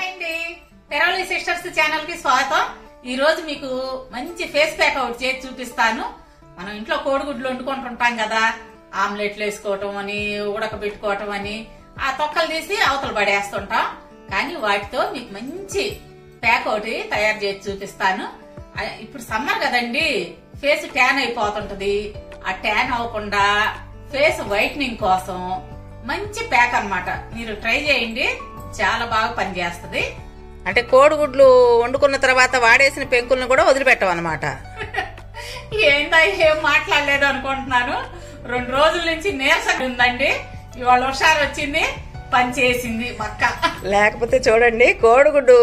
Hi అండి, Peravali sisters channel కి స్వాగతం. ఈ రోజు మీకు మంచి ఫేస్ ప్యాక్ అవుట్ చేసి చూపిస్తాను. మనం ఇంట్లో కోడిగుడ్లు వండుకుంటుంటాం కదా, ఆమ్లెట్లు వేసుకోవటం అని, ఉడకబెట్టుకోవటం అని, ఆ తొక్కలు తీసి అవతల పడేస్తుంటాం. కానీ వాటితో మీకు మంచి ప్యాక్ ఒకటి తయారు చేసి చూపిస్తాను. ఇప్పుడు సమ్మర్ కదండి, ఫేస్ ట్యాన్ అయిపోతుంటది. ఆ ట్యాన్ అవ్వకుండా ఫేస్ వైట్నింగ్ కోసం మంచి ప్యాక్ అన్నమాట. మీరు ట్రై చేయండి, చాలా బాగా పనిచేస్తుంది. అంటే కోడిగుడ్లు వండుకున్న తర్వాత వాడేసిన పెంకులను కూడా వదిలిపెట్టవన్నమాట. ఏందా ఏం మాట్లాడలేదు అనుకుంటున్నాను. 2 రోజుల నుంచి నీరసంగా ఉందండి. ఇవాళ హుషారు వచ్చింది, పని చేసింది పక్క. లేకపోతే చూడండి, కోడిగుడ్డు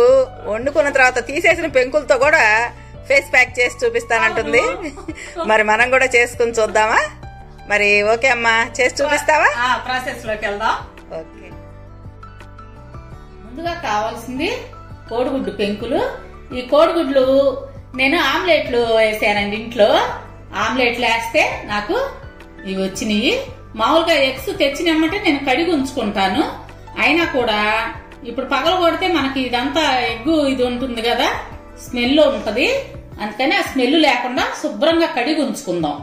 వండుకున్న తర్వాత తీసేసిన పెంకులతో కూడా ఫేస్ ప్యాక్ చేసి చూపిస్తానంటుంది. మరి మనం కూడా చేసుకుని చూద్దామా? మరి ఓకే అమ్మా, చేసి చూపిస్తావా? ప్రాసెస్ లోకి వెళ్దాం. ఓకే, ముందుగా కావాల్సింది కోడిగుడ్డు పెంకులు. ఈ కోడిగుడ్లు నేను ఆమ్లెట్లు వేసానండి. ఇంట్లో ఆమ్లెట్లు వేస్తే నాకు ఇవి వచ్చినాయి. మామూలుగా ఎగ్స్ తెచ్చినమ్మంటే నేను కడిగి ఉంచుకుంటాను. అయినా కూడా ఇప్పుడు పగల కొడితే మనకి ఇదంతా ఎగ్గు ఇది ఉంటుంది కదా, స్మెల్ ఉంటది. అందుకని ఆ స్మెల్ లేకుండా శుభ్రంగా కడిగి ఉంచుకుందాం.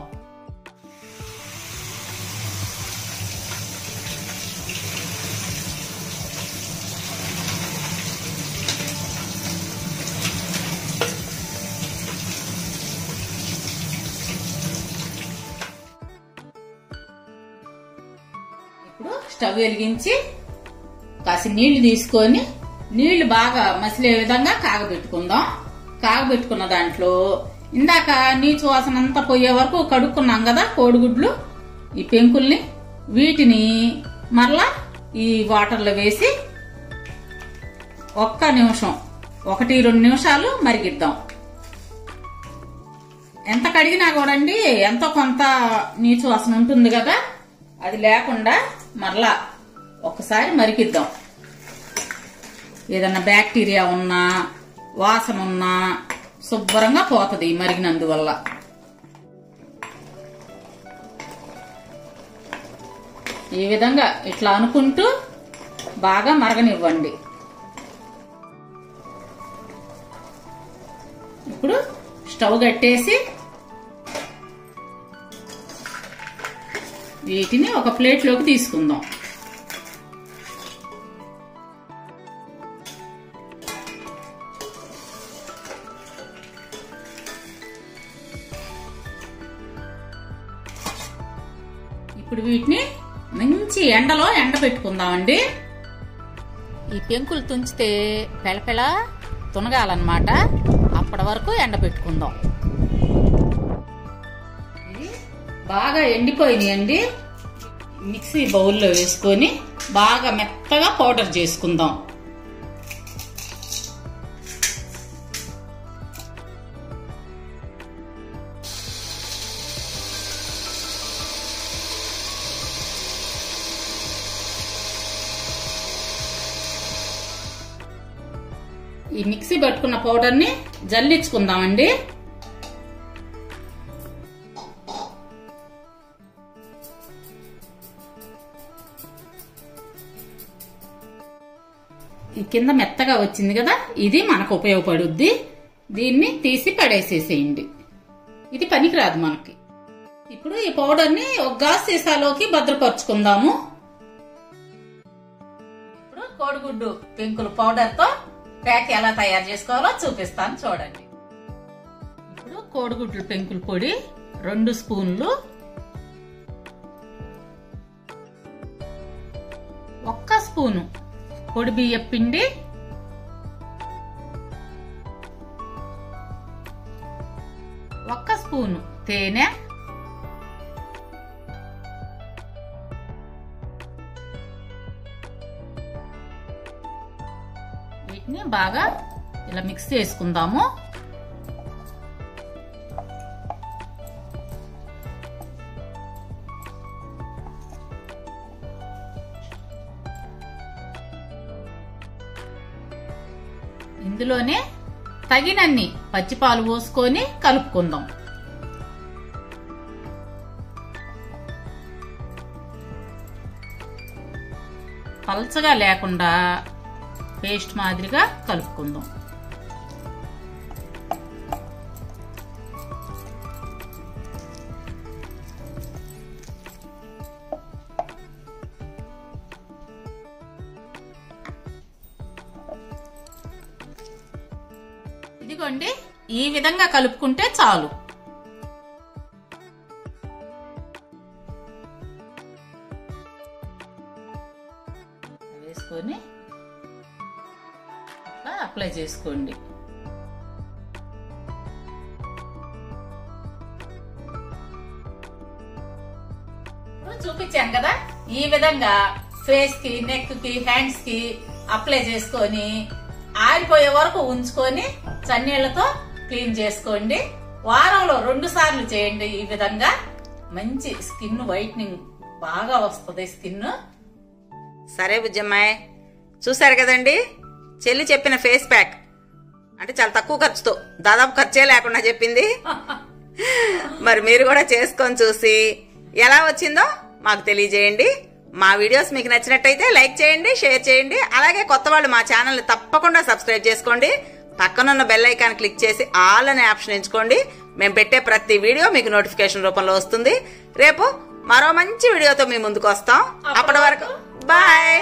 ఇప్పుడు స్టవ్ వెలిగించి కాసి నీళ్లు తీసుకొని, నీళ్లు బాగా మసిలే విధంగా కాగబెట్టుకుందాం. కాగబెట్టుకున్న దాంట్లో ఇందాక నీచు వాసన అంతా పోయే వరకు కడుక్కున్నాం కదా కోడిగుడ్లు, ఈ పెంకుల్ని, వీటిని మరలా ఈ వాటర్లో వేసి 1 నిమిషం, 1-2 నిమిషాలు మరిగిద్దాం. ఎంత కడిగినా కూడా అండి ఎంతో కొంత నీచు వాసన ఉంటుంది కదా, అది లేకుండా మరలా ఒకసారి మరిగిద్దాం. ఏదన్నా బ్యాక్టీరియా ఉన్నా, వాసన ఉన్నా శుభ్రంగా పోతుంది మరిగినందువల్ల. ఈ విధంగా ఇట్లా అనుకుంటూ బాగా మరగనివ్వండి. ఇప్పుడు స్టవ్ కట్టేసి వీటిని ఒక ప్లేట్లోకి తీసుకుందాం. ఇప్పుడు వీటిని మంచి ఎండలో ఎండబెట్టుకుందామండి. ఈ పెంకులు తుంచితే పెళపెళ తునగాలన్నమాట, అప్పటి వరకు ఎండబెట్టుకుందాం. బాగా ఎండిపోయినాయండి. మిక్సీ బౌల్లో వేసుకొని బాగా మెత్తగా పౌడర్ చేసుకుందాం. ఈ మిక్సీ పట్టుకున్న పౌడర్ ని జల్లించుకుందామండి. ఈ కింద మెత్తగా వచ్చింది కదా, ఇది మనకు ఉపయోగపడుద్ది. దీన్ని తీసి పడేసేసేయండి, ఇది పనికిరాదు మనకి. ఇప్పుడు ఈ పౌడర్ ని ఒక గాజు సీసాలోకి భద్రపరుచుకుందాము. ఇప్పుడు కోడిగుడ్డు పెంకుల పౌడర్ తో ప్యాక్ ఎలా తయారు చేసుకోవాలో చూపిస్తాను, చూడండి. ఇప్పుడు కోడిగుడ్లు పెంకుల పొడి 2 స్పూన్లు, 1 స్పూను పొడి బియ్యం పిండి, 1 స్పూను తేనె, వీటిని బాగా ఇలా మిక్స్ చేసుకుందాము. ఇందులోనే తగినన్ని పచ్చిపాలు పోసుకొని కలుపుకుందాం. పల్చగా లేకుండా పేస్ట్ మాదిరిగా కలుపుకుందాం. ఇదిగోండి, ఈ విధంగా కలుపుకుంటే చాలు. వేసుకొని అట్లా అప్లై చేసుకోండి. చూపించాను కదా, ఈ విధంగా ఫేస్ కి, నెక్ కి, హ్యాండ్స్ కి అప్లై చేసుకొని ఆరిపోయే వరకు ఉంచుకొని చన్నీళ్లతో క్లీన్ చేసుకోండి. వారంలో 2 సార్లు చేయండి. ఈ విధంగా మంచి స్కిన్ వైట్నింగ్ బాగా వస్తుంది స్కిన్. సరే బుజ్జమ్మాయి, చూసారు కదండి చెల్లి చెప్పిన ఫేస్ ప్యాక్. అంటే చాలా తక్కువ ఖర్చుతో, దాదాపు ఖర్చే లేకుండా చెప్పింది. మరి మీరు కూడా చేసుకొని చూసి ఎలా వచ్చిందో మాకు తెలియజేయండి. మా వీడియోస్ మీకు నచ్చినట్టయితే లైక్ చేయండి, షేర్ చేయండి. అలాగే కొత్త వాళ్ళు మా ఛానల్ని తప్పకుండా సబ్స్క్రైబ్ చేసుకోండి. పక్కనున్న బెల్ ఐకాన్ క్లిక్ చేసి ఆల్ అనే ఆప్షన్ ఎంచుకోండి. మేము పెట్టే ప్రతి వీడియో మీకు నోటిఫికేషన్ రూపంలో వస్తుంది. రేపు మరో మంచి వీడియోతో మీ ముందుకు వస్తాం. అప్పటి వరకు బాయ్.